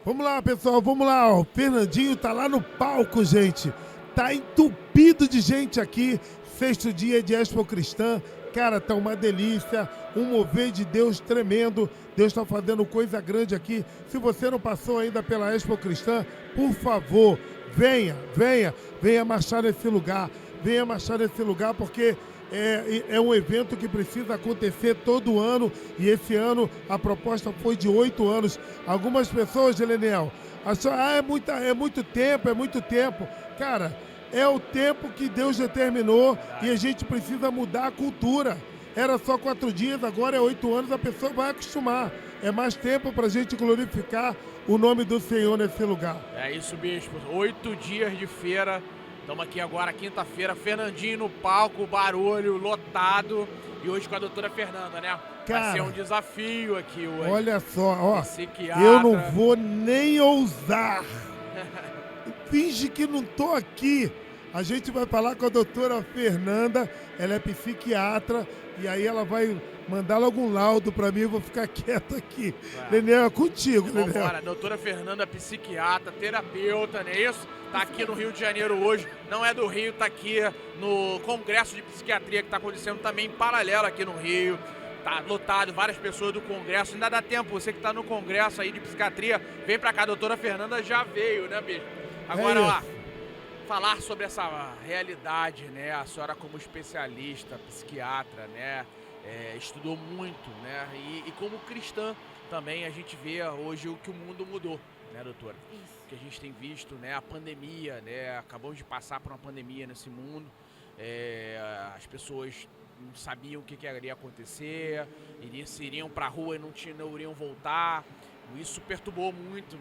Vamos lá, pessoal, vamos lá. Ó. O Fernandinho tá lá no palco, gente. Tá entupido de gente aqui. Sexto dia de Expo Cristã. Cara, tá uma delícia. Um mover de Deus tremendo. Deus está fazendo coisa grande aqui. Se você não passou ainda pela Expo Cristã, por favor, venha marchar nesse lugar. Venha marchar nesse lugar porque é um evento que precisa acontecer todo ano e esse ano a proposta foi de 8 anos. Algumas pessoas, Heleniel, acham, é muito tempo. Cara, é o tempo que Deus determinou e a gente precisa mudar a cultura. Era só 4 dias, agora é 8 anos, a pessoa vai acostumar. É mais tempo para a gente glorificar o nome do Senhor nesse lugar. É isso, bispo. 8 dias de feira. Estamos aqui agora, quinta-feira, Fernandinho no palco, barulho, lotado. E hoje com a doutora Fernanda, né? Cara, vai ser um desafio aqui hoje. Olha só, ó, psiquiatra. Eu não vou nem ousar. Finge que não tô aqui. A gente vai falar com a doutora Fernanda, ela é psiquiatra, e aí ela vai mandar logo um laudo pra mim, eu vou ficar quieto aqui. Lenel, é contigo, Lenel. Vambora, doutora Fernanda, psiquiatra, terapeuta, não é isso? Tá aqui no Rio de Janeiro hoje, não é do Rio, tá aqui no Congresso de Psiquiatria que tá acontecendo também em paralelo aqui no Rio. Tá lotado, várias pessoas do Congresso, ainda dá tempo, você que tá no Congresso aí de Psiquiatria, vem pra cá, a doutora Fernanda já veio, né, bicho? Agora, ó, falar sobre essa realidade, né? A senhora como especialista, psiquiatra, né? Estudou muito, né? E como cristã também a gente vê hoje o que o mundo mudou, né, doutora? Isso. Que a gente tem visto, né? A pandemia, né? Acabamos de passar por uma pandemia nesse mundo. As pessoas não sabiam o que iria acontecer, iriam para a rua e não iriam voltar. Isso perturbou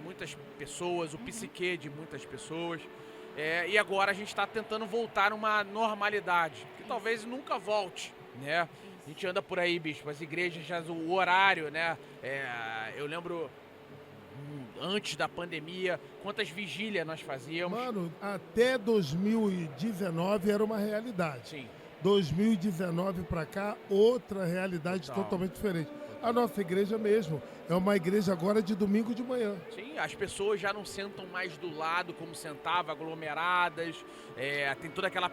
muitas pessoas, o psique de muitas pessoas. E agora a gente está tentando voltar a uma normalidade, que talvez nunca volte, né? A gente anda por aí, bispo, as igrejas, já o horário, né? Eu lembro, antes da pandemia, quantas vigílias nós fazíamos. Mano, até 2019 era uma realidade. Sim. 2019 para cá, outra realidade totalmente diferente. A nossa igreja mesmo é uma igreja agora de domingo de manhã. Sim, as pessoas já não sentam mais do lado como sentavam, aglomeradas. Tem toda aquela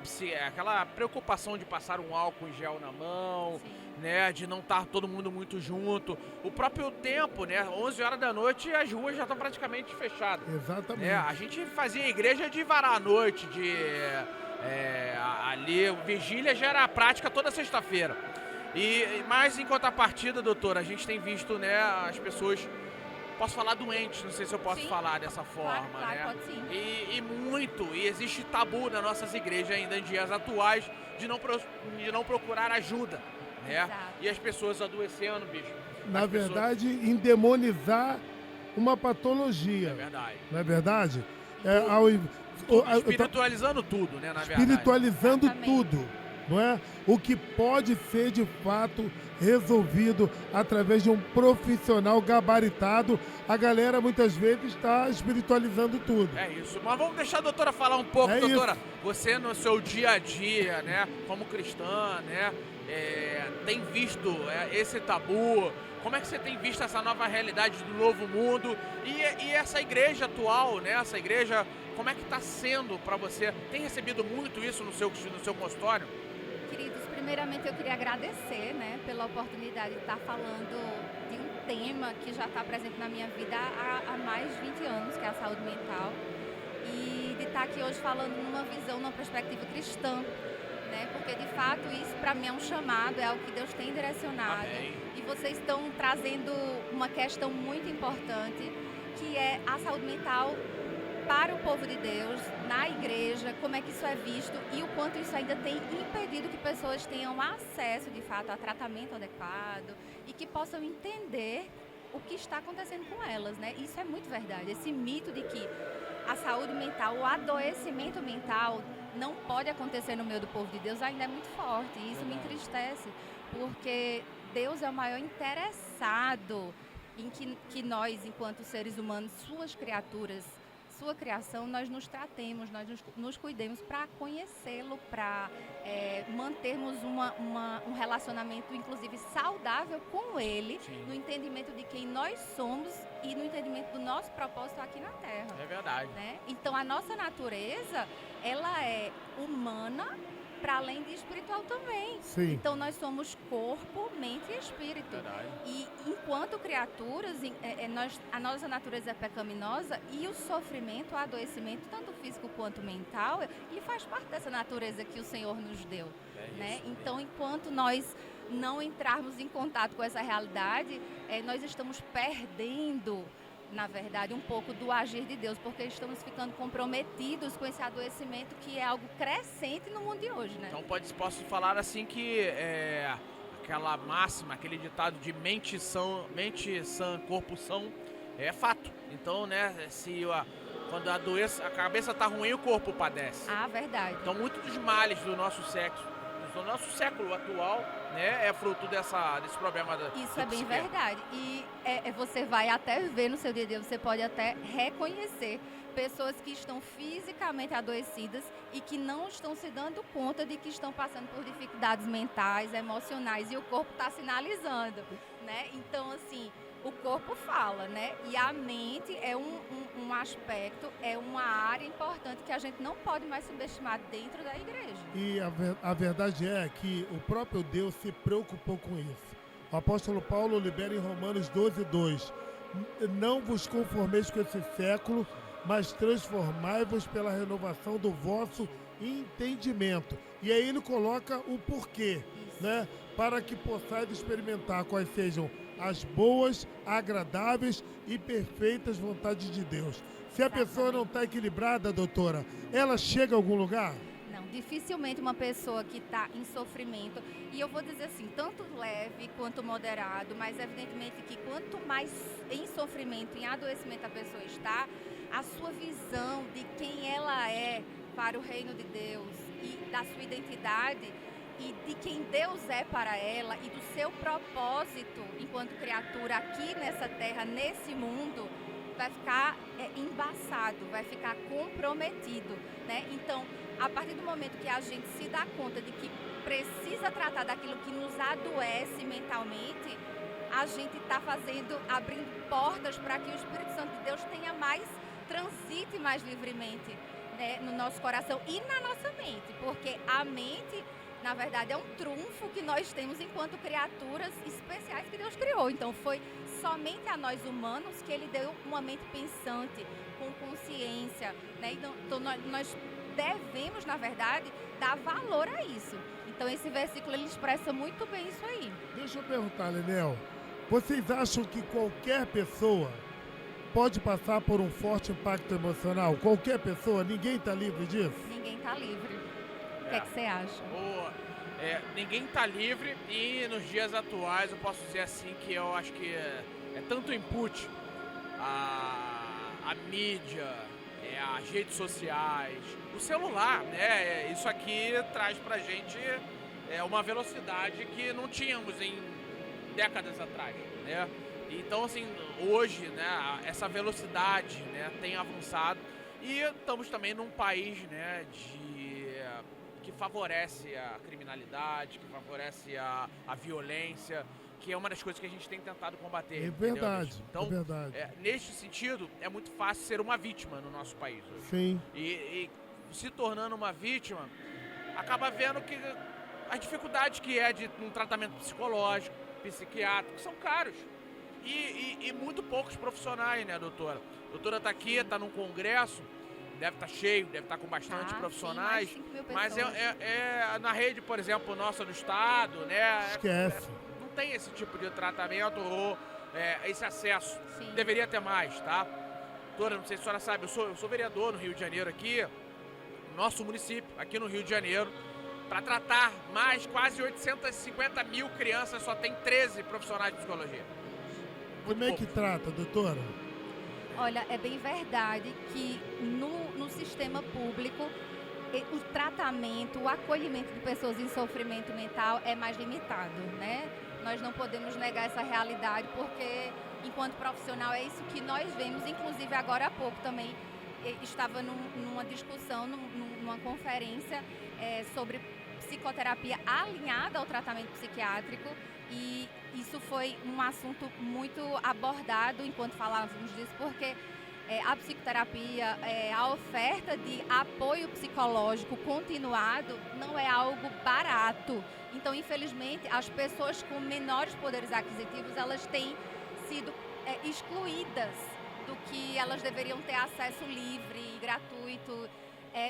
preocupação de passar um álcool em gel na mão, né, de não estar todo mundo muito junto. O próprio tempo, né, 11 horas da noite, as ruas já estão praticamente fechadas. Exatamente. A gente fazia igreja de varar a noite, ali, vigília já era a prática toda sexta-feira. Mas em contrapartida, doutora, a gente tem visto, né, as pessoas, posso falar doentes, não sei se eu posso falar dessa forma, claro, né? pode sim. E existe tabu nas nossas igrejas ainda em dias atuais de não procurar ajuda, né? Exato. E as pessoas adoecendo, bicho. Na verdade, endemonizar uma patologia. É verdade. Não é verdade? Espiritualizando tudo, né, na verdade. Espiritualizando tudo. Não é? O que pode ser de fato resolvido através de um profissional gabaritado. A galera muitas vezes está espiritualizando tudo. É isso. Mas vamos deixar a doutora falar um pouco, doutora. Isso. Você no seu dia a dia, né, como cristã, né, tem visto esse tabu? Como é que você tem visto essa nova realidade do novo mundo? E essa igreja atual, né, essa igreja, como é que está sendo para você? Tem recebido muito isso no seu consultório? Queridos, primeiramente eu queria agradecer, né, pela oportunidade de estar falando de um tema que já está presente na minha vida há mais de 20 anos, que é a saúde mental, e de estar aqui hoje falando numa visão, numa perspectiva cristã, né, porque de fato isso para mim é um chamado, é algo que Deus tem direcionado. Amém. E vocês estão trazendo uma questão muito importante, que é a saúde mental para o povo de Deus, na igreja, como é que isso é visto e o quanto isso ainda tem impedido que pessoas tenham acesso, de fato, a tratamento adequado e que possam entender o que está acontecendo com elas, né? Isso é muito verdade. Esse mito de que a saúde mental, o adoecimento mental não pode acontecer no meio do povo de Deus ainda é muito forte e isso me entristece, porque Deus é o maior interessado em que nós, enquanto seres humanos, suas criaturas, sua criação, nós nos tratemos, nós nos cuidemos para conhecê-lo, para mantermos um relacionamento, inclusive, saudável com ele, Sim. no entendimento de quem nós somos e no entendimento do nosso propósito aqui na Terra. É verdade. Né? Então, a nossa natureza, ela é humana, para além de espiritual também. Sim. Então, nós somos corpo, mente e espírito. Verdade. E, enquanto criaturas, a nossa natureza é pecaminosa e o sofrimento, o adoecimento, tanto físico quanto mental, ele faz parte dessa natureza que o Senhor nos deu. Né? Então, enquanto nós não entrarmos em contato com essa realidade, nós estamos perdendo, na verdade, um pouco do agir de Deus, porque estamos ficando comprometidos com esse adoecimento que é algo crescente no mundo de hoje, né? Então posso falar assim que aquela máxima, aquele ditado de mente sã, corpo são, é fato. Então, né, quando a cabeça tá ruim, o corpo padece. Ah, verdade. Então, muitos dos males do nosso século atual, né, é fruto desse problema da Isso é bem verdade. E você vai até ver no seu dia a dia, você pode até reconhecer pessoas que estão fisicamente adoecidas e que não estão se dando conta de que estão passando por dificuldades mentais, emocionais, e o corpo está sinalizando, né? Então, assim, o corpo fala, né? E a mente é um aspecto, é uma área importante que a gente não pode mais subestimar dentro da igreja. E a verdade é que o próprio Deus se preocupou com isso. O apóstolo Paulo libera em Romanos 12:2. Não vos conformeis com esse século, mas transformai-vos pela renovação do vosso entendimento. E aí ele coloca o porquê, né? Para que possais experimentar quais sejam as boas, agradáveis e perfeitas vontades de Deus. Se a pessoa não está equilibrada, doutora, ela chega a algum lugar? Não, dificilmente uma pessoa que está em sofrimento, e eu vou dizer assim, tanto leve quanto moderado, mas evidentemente que quanto mais em sofrimento, em adoecimento a pessoa está, a sua visão de quem ela é para o reino de Deus e da sua identidade e de quem Deus é para ela e do seu propósito enquanto criatura aqui nessa terra, nesse mundo, vai ficar embaçado, vai ficar comprometido, né? Então, a partir do momento que a gente se dá conta de que precisa tratar daquilo que nos adoece mentalmente, a gente está abrindo portas para que o Espírito Santo de Deus transite mais livremente, né, no nosso coração e na nossa mente, porque a mente, na verdade, é um trunfo que nós temos enquanto criaturas especiais que Deus criou. Então, foi somente a nós humanos que Ele deu uma mente pensante, com consciência, né? Então nós devemos, na verdade, dar valor a isso. Então, esse versículo, ele expressa muito bem isso aí. Deixa eu perguntar, Lenel, vocês acham que qualquer pessoa pode passar por um forte impacto emocional? Qualquer pessoa? Ninguém está livre disso? Ninguém está livre. O que é que você acha? Ninguém está livre, e nos dias atuais eu posso dizer assim que eu acho que é tanto input, a mídia, as redes sociais, o celular, né? Isso aqui traz pra gente uma velocidade que não tínhamos em décadas atrás, né? Então, assim, hoje, né, essa velocidade, né, tem avançado, e estamos também num país, né, que favorece a criminalidade, que favorece a violência, que é uma das coisas que a gente tem tentado combater. É verdade, então, é verdade. neste sentido, é muito fácil ser uma vítima no nosso país hoje. Sim. E se tornando uma vítima, acaba vendo que as dificuldades que é de um tratamento psicológico, psiquiátrico, são caros. E muito poucos profissionais, né, doutora? A doutora está aqui, está num congresso, deve estar cheio, deve estar com bastante profissionais, sim, mais de 5.000 mas pessoas. Na rede, por exemplo, nossa do estado, né? Esquece. Não tem esse tipo de tratamento ou esse acesso. Sim. Deveria ter mais, tá? Doutora, não sei se a senhora sabe, eu sou vereador no Rio de Janeiro aqui, nosso município, aqui no Rio de Janeiro, para tratar mais quase 850 mil crianças, só tem 13 profissionais de psicologia. Como é que trata, doutora? Olha, é bem verdade que no sistema público o tratamento, o acolhimento de pessoas em sofrimento mental é mais limitado, né? Nós não podemos negar essa realidade porque, enquanto profissional, é isso que nós vemos, inclusive agora há pouco também, estava numa discussão, numa conferência sobre psicoterapia alinhada ao tratamento psiquiátrico, e isso foi um assunto muito abordado enquanto falávamos disso, porque a psicoterapia, a oferta de apoio psicológico continuado não é algo barato. Então, infelizmente, as pessoas com menores poderes aquisitivos, elas têm sido excluídas do que elas deveriam ter acesso livre e gratuito.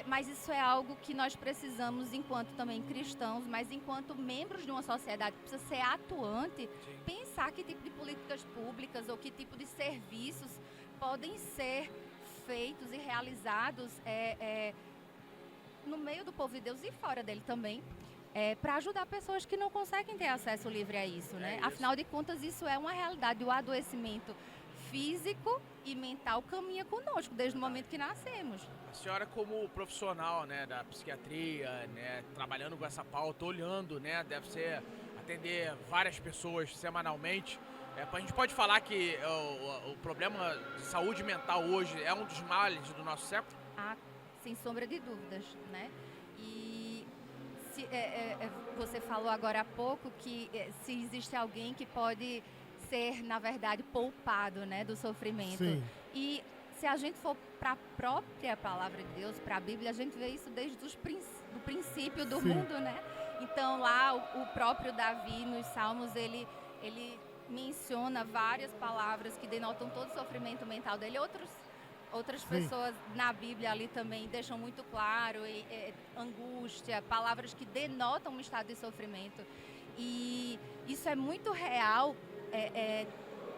Mas isso é algo que nós precisamos, enquanto também cristãos, mas enquanto membros de uma sociedade que precisa ser atuante, pensar que tipo de políticas públicas ou que tipo de serviços podem ser feitos e realizados no meio do povo de Deus e fora dele também, para ajudar pessoas que não conseguem ter acesso livre a isso, né? Afinal de contas, isso é uma realidade. O adoecimento físico e mental caminha conosco desde o momento que nascemos. A senhora, como profissional, né, da psiquiatria, né, trabalhando com essa pauta, olhando, né, deve ser atender várias pessoas semanalmente. A gente pode falar que o problema de saúde mental hoje é um dos males do nosso século? Sem sombra de dúvidas, né? E você falou agora há pouco que se existe alguém que pode ser, na verdade, poupado, né, do sofrimento. Sim. E se a gente for para a própria palavra de Deus, para a Bíblia, a gente vê isso desde o princípio do mundo, né? Então, lá, o próprio Davi, nos Salmos, ele menciona várias palavras que denotam todo o sofrimento mental dele. Outras pessoas na Bíblia ali também deixam muito claro angústia, palavras que denotam um estado de sofrimento. E isso é muito real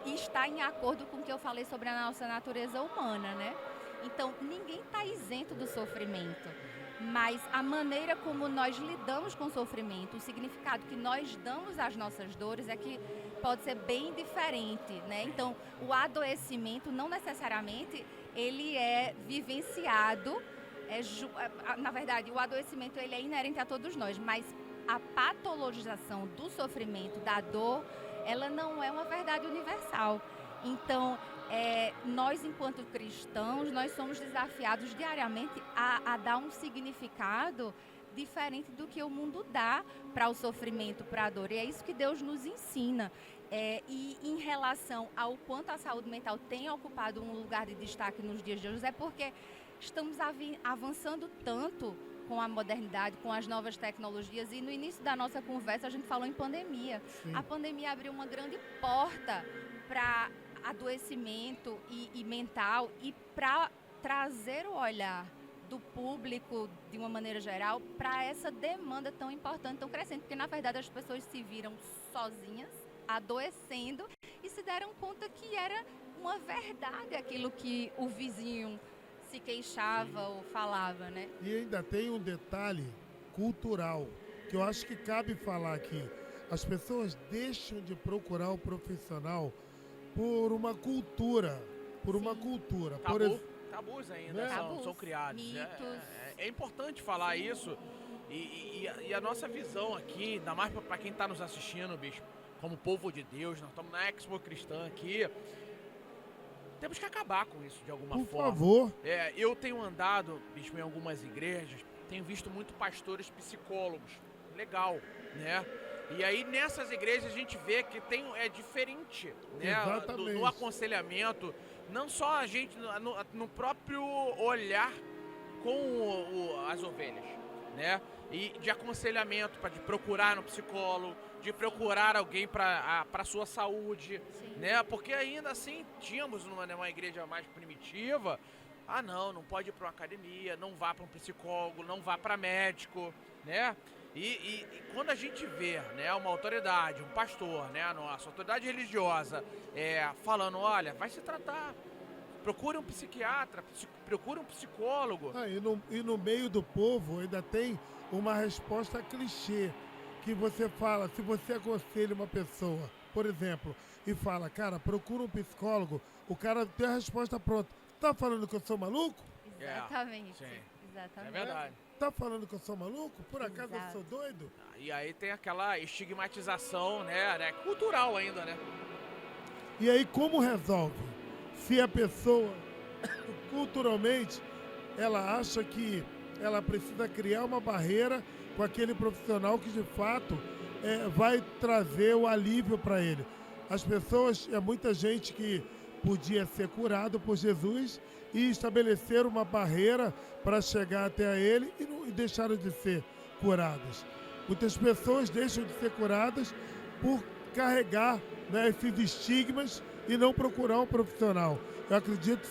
e está em acordo com o que eu falei sobre a nossa natureza humana, né? Então, ninguém está isento do sofrimento, mas a maneira como nós lidamos com o sofrimento, o significado que nós damos às nossas dores é que pode ser bem diferente, né? Então, o adoecimento não necessariamente ele é vivenciado, na verdade, o adoecimento ele é inerente a todos nós, mas a patologização do sofrimento, da dor, ela não é uma verdade universal. Então, nós, enquanto cristãos, nós somos desafiados diariamente a dar um significado diferente do que o mundo dá para o sofrimento, para a dor. E é isso que Deus nos ensina. E em relação ao quanto a saúde mental tem ocupado um lugar de destaque nos dias de hoje, é porque estamos avançando tanto com a modernidade, com as novas tecnologias, e no início da nossa conversa a gente falou em pandemia. Sim. A pandemia abriu uma grande porta para adoecimento e mental e para trazer o olhar do público, de uma maneira geral, para essa demanda tão importante, tão crescente, porque na verdade as pessoas se viram sozinhas, adoecendo, e se deram conta que era uma verdade aquilo que o vizinho se queixava ou falava, né? E ainda tem um detalhe cultural, que eu acho que cabe falar aqui. As pessoas deixam de procurar o profissional por uma cultura, Tabus ainda são criados. É importante falar isso e a nossa visão aqui, ainda mais para quem está nos assistindo, bispo, como povo de Deus, nós estamos na Expo Cristã aqui, temos que acabar com isso de alguma forma. Por favor. Eu tenho andado, bispo, em algumas igrejas, tenho visto muito pastores psicólogos, legal, né? E aí nessas igrejas a gente vê que é diferente, né? Do aconselhamento, não só a gente, no próprio olhar com as ovelhas, né? E de aconselhamento, de procurar um psicólogo, de procurar alguém para a sua saúde, né? Porque ainda assim tínhamos numa igreja mais primitiva, não pode ir para uma academia, não vá para um psicólogo, não vá para médico, né? E quando a gente vê, né, uma autoridade, um pastor, né, a nossa autoridade religiosa, falando, olha, vai se tratar, procure um psiquiatra, procure um psicólogo. E no meio do povo ainda tem uma resposta clichê, que você fala, se você aconselha uma pessoa, por exemplo, e fala, cara, procura um psicólogo, o cara tem a resposta pronta. Tá falando que eu sou maluco? Exatamente. Exatamente. É verdade. Tá falando que eu sou maluco? Por acaso eu sou doido? E aí tem aquela estigmatização, né, cultural ainda, né? E aí como resolve? Se a pessoa culturalmente, ela acha que ela precisa criar uma barreira com aquele profissional que de fato vai trazer o alívio para ele. As pessoas, muita gente que podia ser curado por Jesus e estabelecer uma barreira para chegar até ele e deixaram de ser curadas. Muitas pessoas deixam de ser curadas por carregar, né, esses estigmas e não procurar um profissional. Eu acredito que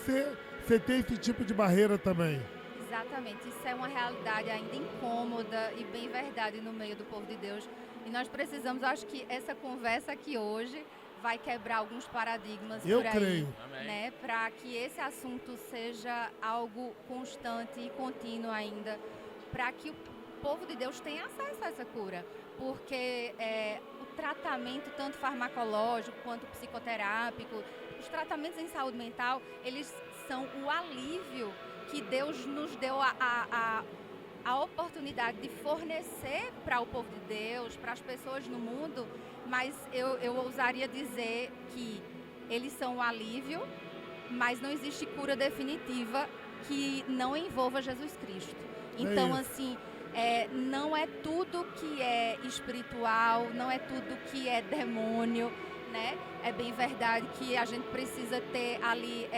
você tem esse tipo de barreira também. Exatamente, isso é uma realidade ainda incômoda e bem verdade no meio do povo de Deus. E nós precisamos, acho que essa conversa aqui hoje vai quebrar alguns paradigmas Eu por aí, creio. né, para que esse assunto seja algo constante e contínuo ainda, para que o povo de Deus tenha acesso a essa cura, porque o tratamento tanto farmacológico quanto psicoterápico, os tratamentos em saúde mental, eles são o alívio que Deus nos deu a oportunidade de fornecer para o povo de Deus, para as pessoas no mundo, mas eu ousaria dizer que eles são o alívio, mas não existe cura definitiva que não envolva Jesus Cristo. Então, assim, não é tudo que é espiritual, não é tudo que é demônio, né? É bem verdade que a gente precisa ter ali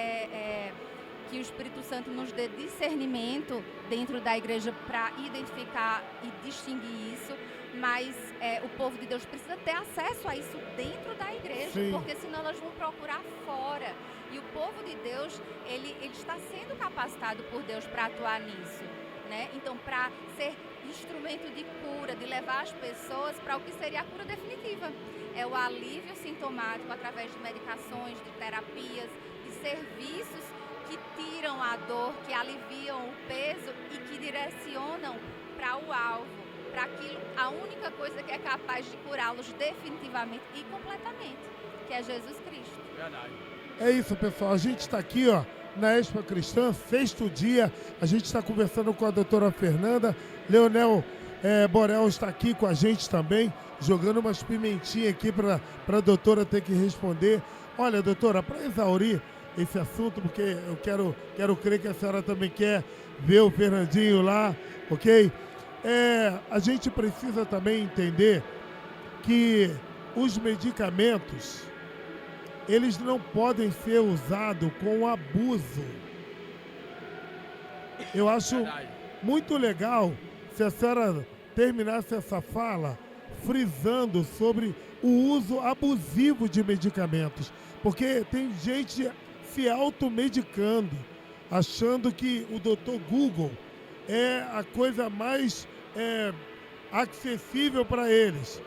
que o Espírito Santo nos dê discernimento dentro da igreja para identificar e distinguir isso, mas o povo de Deus precisa ter acesso a isso dentro da igreja, Sim. porque senão elas vão procurar fora. E o povo de Deus, ele está sendo capacitado por Deus para atuar nisso, né? Então, para ser instrumento de cura, de levar as pessoas para o que seria a cura definitiva. É o alívio sintomático através de medicações, de terapias, de serviços que tiram a dor, que aliviam o peso e que direcionam para o alvo, para aquilo, a única coisa que é capaz de curá-los definitivamente e completamente, que é Jesus Cristo. Verdade. É isso, pessoal. A gente está aqui, na Expo Cristã, sexto dia. A gente está conversando com a doutora Fernanda. Leonel Borel está aqui com a gente também, jogando umas pimentinhas aqui para a doutora ter que responder. Olha, doutora, para exaurir esse assunto, porque eu quero crer que a senhora também quer ver o Fernandinho lá, ok? A gente precisa também entender que os medicamentos, eles não podem ser usados com abuso. Eu acho muito legal se a senhora terminasse essa fala frisando sobre o uso abusivo de medicamentos, porque tem gente se automedicando, achando que o Dr. Google é a coisa mais acessível para eles.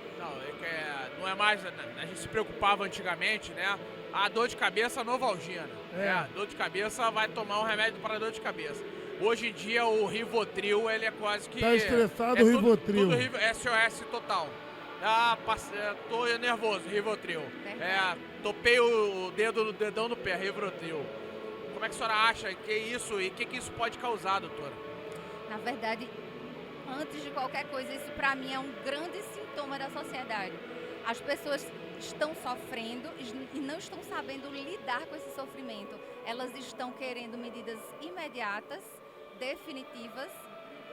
Não é mais, a gente se preocupava antigamente, né? A dor de cabeça, Novalgina. Dor de cabeça, vai tomar um remédio para dor de cabeça. Hoje em dia o Rivotril, ele é quase que... Tá estressado, o Rivotril. Tudo SOS total. Tô nervoso, Rivotril. Topei o dedão do pé, Rivotril. Como é que a senhora acha que é isso e o que isso pode causar, doutora? Na verdade, antes de qualquer coisa, isso para mim é um grande sintoma da sociedade. As pessoas estão sofrendo e não estão sabendo lidar com esse sofrimento. Elas estão querendo medidas imediatas, definitivas,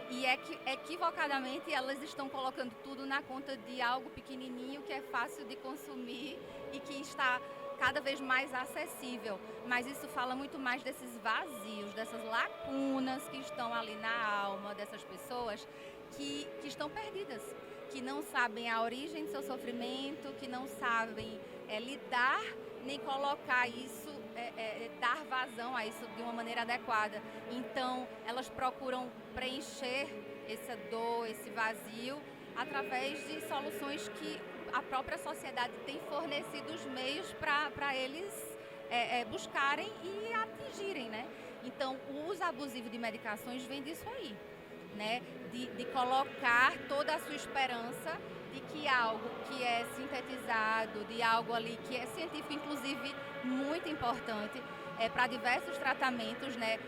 e equivocadamente elas estão colocando tudo na conta de algo pequenininho que é fácil de consumir e que está cada vez mais acessível. Mas isso fala muito mais desses vazios, dessas lacunas que estão ali na alma dessas pessoas que estão perdidas, que não sabem a origem do seu sofrimento, que não sabem lidar nem colocar isso, dar vazão a isso de uma maneira adequada. Então, elas procuram preencher essa dor, esse vazio, através de soluções que a própria sociedade tem fornecido os meios para eles buscarem e atingirem, né? Então, o uso abusivo de medicações vem disso aí, né? De colocar toda a sua esperança de que algo que é sintetizado, de algo ali que é científico, inclusive muito importante, para diversos tratamentos, né?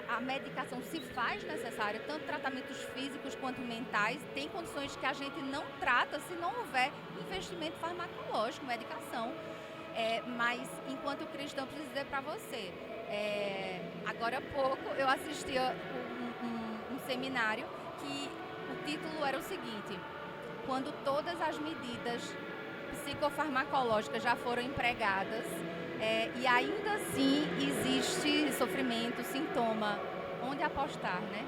A medicação se faz necessária, tanto tratamentos físicos quanto mentais. Tem condições que a gente não trata se não houver investimento farmacológico, medicação. Mas, enquanto cristão, preciso dizer para você, Agora há pouco eu assisti a um seminário que o título era o seguinte: quando todas as medidas psicofarmacológicas já foram empregadas e ainda assim existe sofrimento, sintoma, onde apostar, né?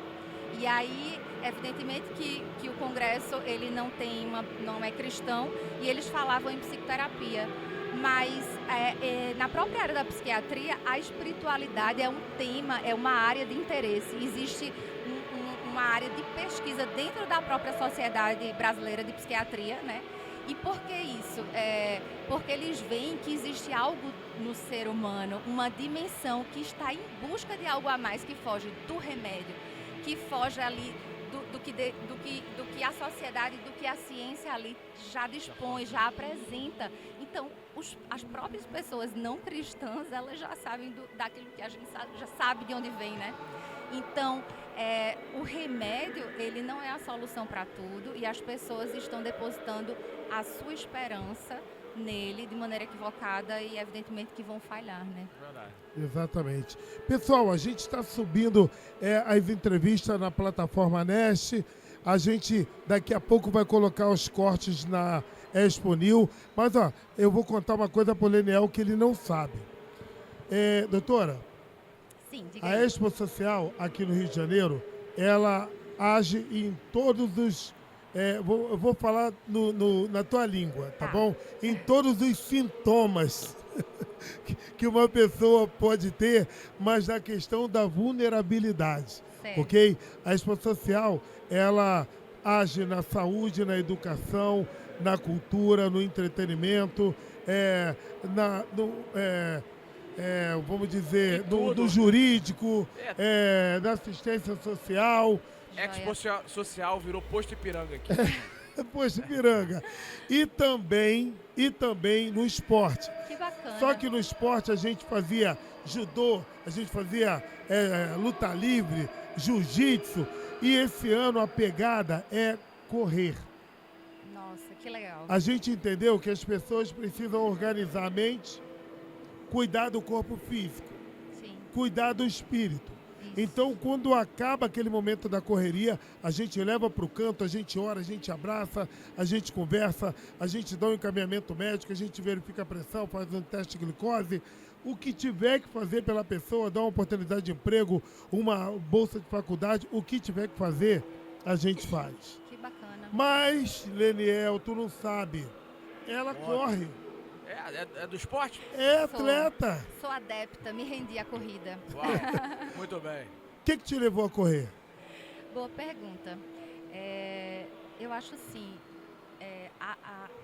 E aí, evidentemente que o Congresso ele não é cristão e eles falavam em psicoterapia. Mas na própria área da psiquiatria, a espiritualidade é um tema, é uma área de interesse. Existe uma área de pesquisa dentro da própria Sociedade Brasileira de Psiquiatria, né? E por que isso? Porque eles veem que existe algo no ser humano, uma dimensão que está em busca de algo a mais, que foge do remédio, que foge ali do que a sociedade, do que a ciência ali já dispõe, já apresenta. Então, as próprias pessoas não cristãs, elas já sabem daquilo que a gente já sabe de onde vem, né? Então, o remédio, ele não é a solução para tudo e as pessoas estão depositando a sua esperança nele de maneira equivocada e, evidentemente, que vão falhar, né? Verdade. Exatamente. Pessoal, a gente está subindo as entrevistas na plataforma Nest. A gente daqui a pouco vai colocar os cortes na Expo New. Mas, eu vou contar uma coisa para o Leniel que ele não sabe. Doutora, Sim, diga a aí. Expo Social aqui no Rio de Janeiro, ela age em todos os... eu vou falar na tua língua, tá bom? Em todos os sintomas que uma pessoa pode ter, mas na questão da vulnerabilidade, Certo. ok? A Expo Social, ela age na saúde, na educação, na cultura, no entretenimento, vamos dizer, no jurídico, na assistência social. Expo Social virou posto Ipiranga aqui. Poxa, Piranga. E também no esporte. Que bacana. Só que no esporte a gente fazia judô, a gente fazia luta livre, jiu-jitsu. E esse ano a pegada é correr. Nossa, que legal. A gente entendeu que as pessoas precisam organizar a mente, cuidar do corpo físico, Sim. cuidar do espírito. Isso. Então, quando acaba aquele momento da correria, a gente leva para o canto, a gente ora, a gente abraça, a gente conversa, a gente dá um encaminhamento médico, a gente verifica a pressão, faz um teste de glicose. O que tiver que fazer pela pessoa, dá uma oportunidade de emprego, uma bolsa de faculdade, o que tiver que fazer, a gente faz. Que bacana. Mas, Leniel, tu não sabe, ela corre, É do esporte? é atleta. Sou adepta, me rendi à corrida. Uau, muito bem. O que te levou a correr? Boa pergunta. Eu acho assim,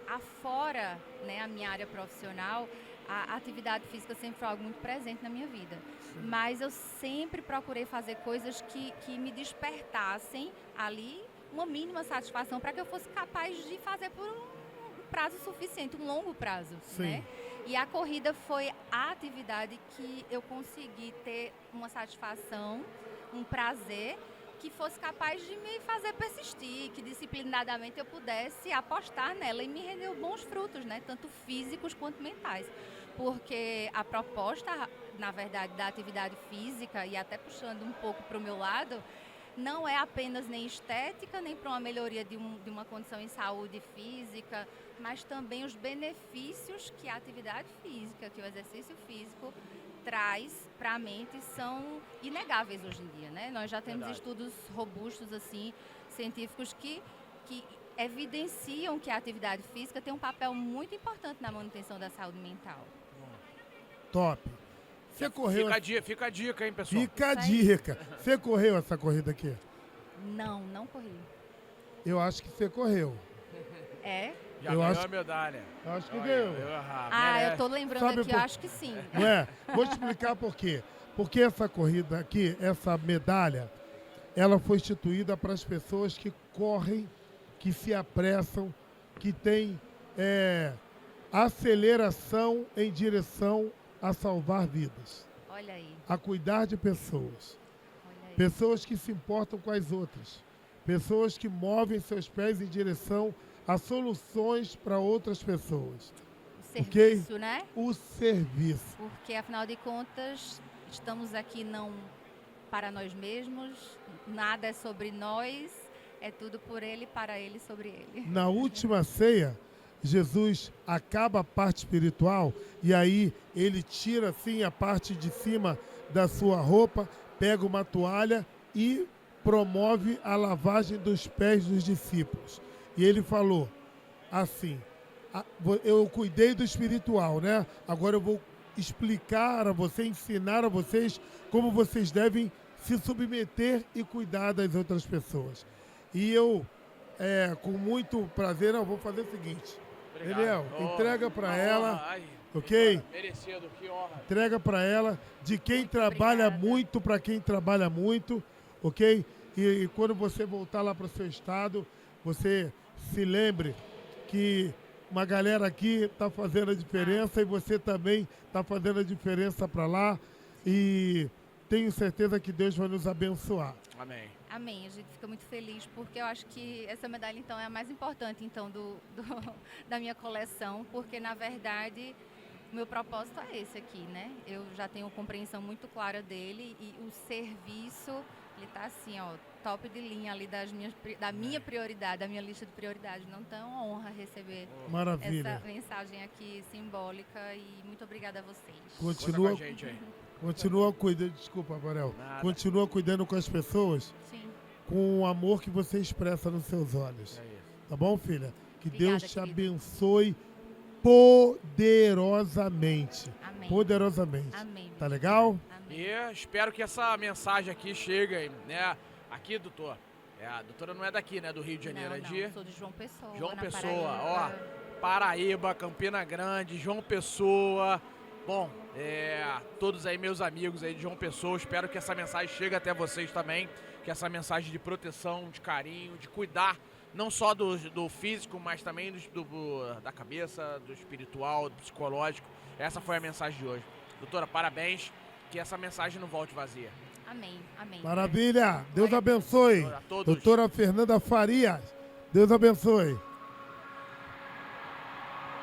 afora, né, a minha área profissional, a atividade física sempre foi algo muito presente na minha vida. Sim. Mas eu sempre procurei fazer coisas que me despertassem ali uma mínima satisfação para que eu fosse capaz de fazer por um prazo suficiente, um longo prazo, Sim. né? E a corrida foi a atividade que eu consegui ter uma satisfação, um prazer, que fosse capaz de me fazer persistir, que disciplinadamente eu pudesse apostar nela e me rendeu bons frutos, né? Tanto físicos quanto mentais. Porque a proposta, na verdade, da atividade física, e até puxando um pouco para o meu lado, não é apenas nem estética, nem para uma melhoria de uma condição em saúde física, mas também os benefícios que a atividade física, que o exercício físico traz para a mente são inegáveis hoje em dia, né? Nós já temos estudos robustos, assim, científicos que evidenciam que a atividade física tem um papel muito importante na manutenção da saúde mental. Top. Você correu... Fica a dica, hein, pessoal? Fica a dica. Você correu essa corrida aqui? Não corri. Eu acho que você correu. É? Já Eu ganhou acho- a medalha. Eu acho que ganhou. Eu tô lembrando Sabe aqui, por- eu acho que sim. Não é? Vou te explicar por quê. Porque essa corrida aqui, essa medalha, ela foi instituída para as pessoas que correm, que se apressam, que têm aceleração em direção a salvar vidas, Olha aí, a cuidar de pessoas. olha aí. Pessoas que se importam com as outras. Pessoas que movem seus pés em direção a soluções para outras pessoas. O serviço, né? O serviço. Porque, afinal de contas, estamos aqui não para nós mesmos, nada é sobre nós, é tudo por Ele, para Ele, sobre Ele. Na última ceia, Jesus acaba a parte espiritual e aí ele tira assim a parte de cima da sua roupa, pega uma toalha e promove a lavagem dos pés dos discípulos. E ele falou assim, eu cuidei do espiritual, né? Agora eu vou explicar a você, ensinar a vocês como vocês devem se submeter e cuidar das outras pessoas. E eu, com muito prazer, vou fazer o seguinte. Eliel, entrega para ela, Ai, ok? Merecido, que honra. Entrega para ela, de quem Muito trabalha obrigada. muito para quem trabalha muito, ok? E quando você voltar lá para o seu estado, você se lembre que uma galera aqui está fazendo a diferença e você também está fazendo a diferença para lá. E tenho certeza que Deus vai nos abençoar. Amém. Amém, a gente fica muito feliz porque eu acho que essa medalha então é a mais importante então da minha coleção, porque na verdade o meu propósito é esse aqui, né? Eu já tenho uma compreensão muito clara dele e o serviço, ele tá assim, ó, top de linha ali da minha prioridade, da minha lista de prioridades. Não tem uma honra receber Maravilha. essa mensagem aqui simbólica e muito obrigada a vocês. Conta com a gente aí. Continua cuidando, desculpa, Varel. Nada. Continua cuidando com as pessoas Sim, com o amor que você expressa nos seus olhos. É isso. Tá bom, filha? Que Obrigada, Deus te querido. abençoe poderosamente. amém. Poderosamente. Amém. Tá legal? Amém. E espero que essa mensagem aqui chegue, né? Aqui, doutor. A doutora não é daqui, né? Do Rio de Janeiro, é de Sou de João Pessoa. João na Pessoa, Paraíba. Paraíba, Campina Grande, João Pessoa. Bom, todos aí meus amigos aí de João Pessoa, espero que essa mensagem chegue até vocês também, que essa mensagem de proteção, de carinho, de cuidar não só do físico, mas também da cabeça, do espiritual, do psicológico. Essa foi a mensagem de hoje. Doutora, parabéns, que essa mensagem não volte vazia. Amém, amém. Maravilha. Deus Glória a Deus. abençoe. A todos. Doutora Fernanda Farias. Deus abençoe.